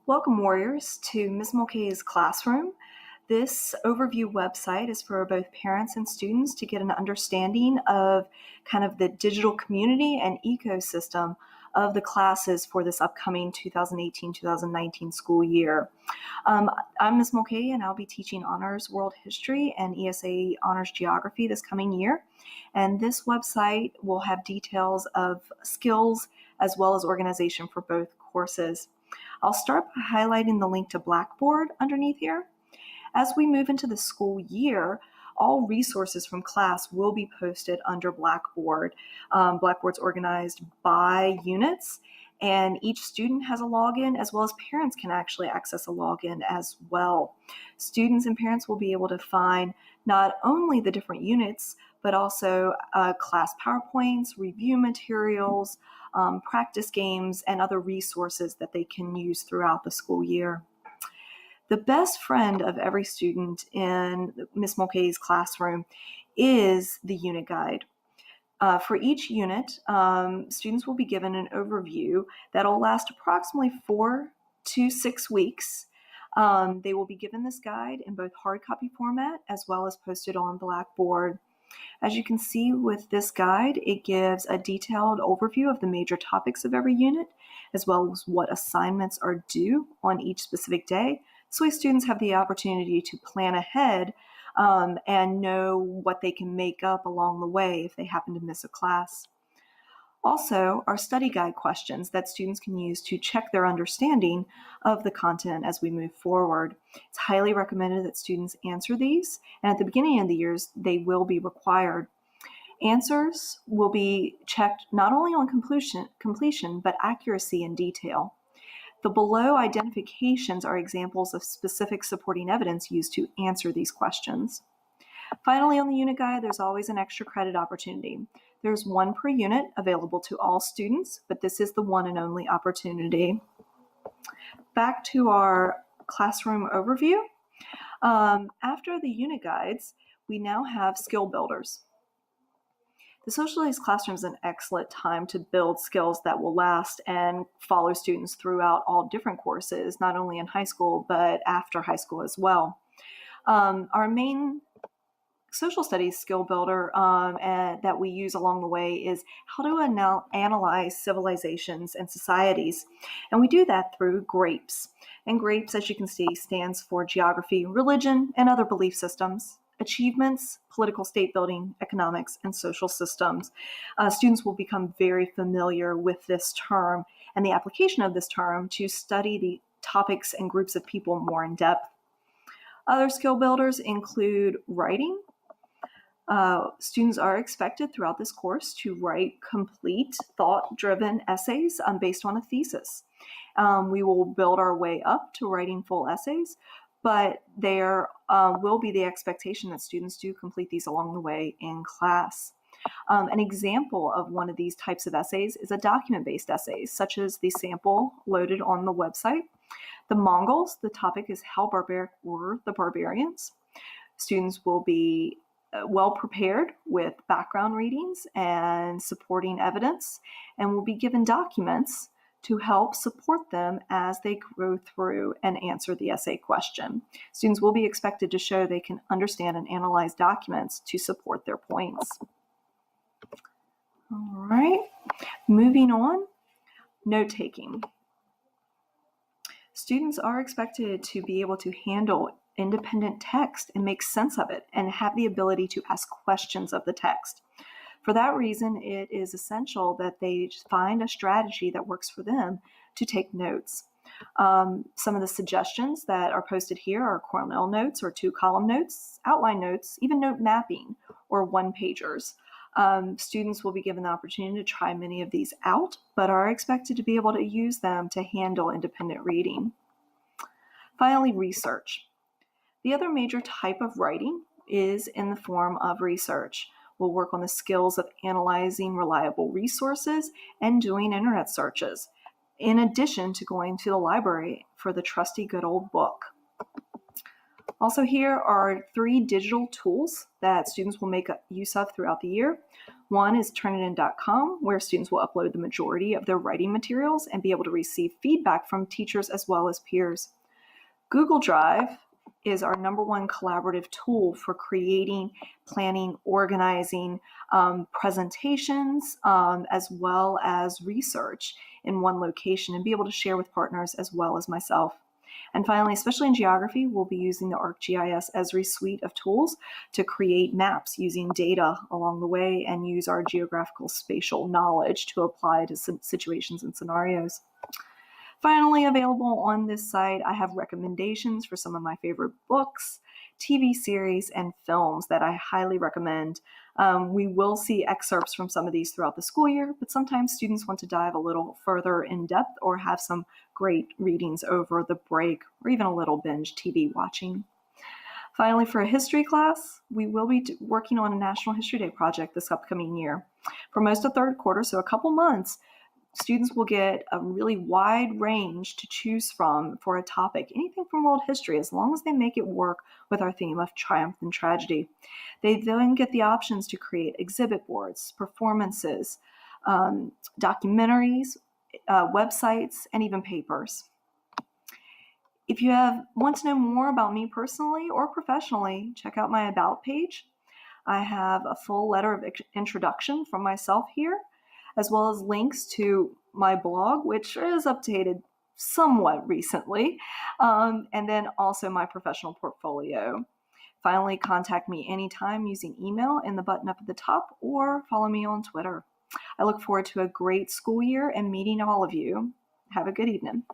Welcome, Warriors, to Ms. Mulcahy's classroom. This overview website is for both parents and students to get an understanding of kind of the digital community and ecosystem of the classes for this upcoming 2018-2019 school year. I'm Ms. Mulcahy, and I'll be teaching Honors World History and ESA Honors Geography this coming year. And this website will have details of skills as well as organization for both courses. I'll start by highlighting the link to Blackboard underneath here. As we move into the school year, all resources from class will be posted under Blackboard. Blackboard's organized by units, and each student has a login, as well as parents can actually access a login as well. Students and parents will be able to find not only the different units, but also class PowerPoints, review materials, practice games, and other resources that they can use throughout the school year. The best friend of every student in Ms. Mulcahy's classroom is the unit guide. For each unit, students will be given an overview that will last approximately 4 to 6 weeks. They will be given this guide in both hard copy format as well as posted on Blackboard. As you can see with this guide, it gives a detailed overview of the major topics of every unit, as well as what assignments are due on each specific day. So students have the opportunity to plan ahead and know what they can make up along the way if they happen to miss a class. Also, our study guide questions that students can use to check their understanding of the content as we move forward. It's highly recommended that students answer these, and at the beginning of the years, they will be required. Answers will be checked not only on completion, but accuracy and detail. The below identifications are examples of specific supporting evidence used to answer these questions. Finally, on the unit guide, there's always an extra credit opportunity. There's one per unit available to all students, but this is the one and only opportunity. Back to our classroom overview. After the unit guides, we now have skill builders. The socialized classroom is an excellent time to build skills that will last and follow students throughout all different courses, not only in high school, but after high school as well. Our main social studies skill builder that we use along the way is how to analyze civilizations and societies. And we do that through GRAPES. And GRAPES, as you can see, stands for geography, religion, and other belief systems, achievements, political state building, economics, and social systems. Students will become very familiar with this term and the application of this term to study the topics and groups of people more in depth. Other skill builders include writing. Students are expected throughout this course to write complete, thought-driven essays based on a thesis. We will build our way up to writing full essays, but there will be the expectation that students do complete these along the way in class. An example of one of these types of essays is a document-based essay, such as the sample loaded on the website. The Mongols, the topic is how barbaric were the barbarians. Students will be well prepared with background readings and supporting evidence, and will be given documents to help support them as they go through and answer the essay question. Students will be expected to show they can understand and analyze documents to support their points. All right, moving on, note-taking. Students are expected to be able to handle independent text and make sense of it and have the ability to ask questions of the text. For that reason, it is essential that they find a strategy that works for them to take notes. Some of the suggestions that are posted here are Cornell notes or 2-column notes, outline notes, even note mapping or one-pagers. Students will be given the opportunity to try many of these out, but are expected to be able to use them to handle independent reading. Finally, research. The other major type of writing is in the form of research. We'll work on the skills of analyzing reliable resources and doing internet searches, in addition to going to the library for the trusty good old book. Also, here are 3 digital tools that students will make use of throughout the year. One is Turnitin.com, where students will upload the majority of their writing materials and be able to receive feedback from teachers as well as peers. Google Drive is our number one collaborative tool for creating, planning, organizing presentations, as well as research in one location and be able to share with partners as well as myself. And finally, especially in geography, we'll be using the ArcGIS Esri suite of tools to create maps using data along the way and use our geographical spatial knowledge to apply to situations and scenarios. Finally, available on this site, I have recommendations for some of my favorite books, TV series, and films that I highly recommend. We will see excerpts from some of these throughout the school year, but sometimes students want to dive a little further in depth or have some great readings over the break or even a little binge TV watching. Finally, for a history class, we will be working on a National History Day project this upcoming year. For most of third quarter, so a couple months, students will get a really wide range to choose from for a topic, anything from world history, as long as they make it work with our theme of triumph and tragedy. They then get the options to create exhibit boards, performances, documentaries, websites, and even papers. If you want to know more about me personally or professionally, check out my About page. I have a full letter of introduction from myself here, as well as links to my blog, which is updated somewhat recently, and then also my professional portfolio. Finally, contact me anytime using email in the button up at the top or follow me on Twitter. I look forward to a great school year and meeting all of you. Have a good evening.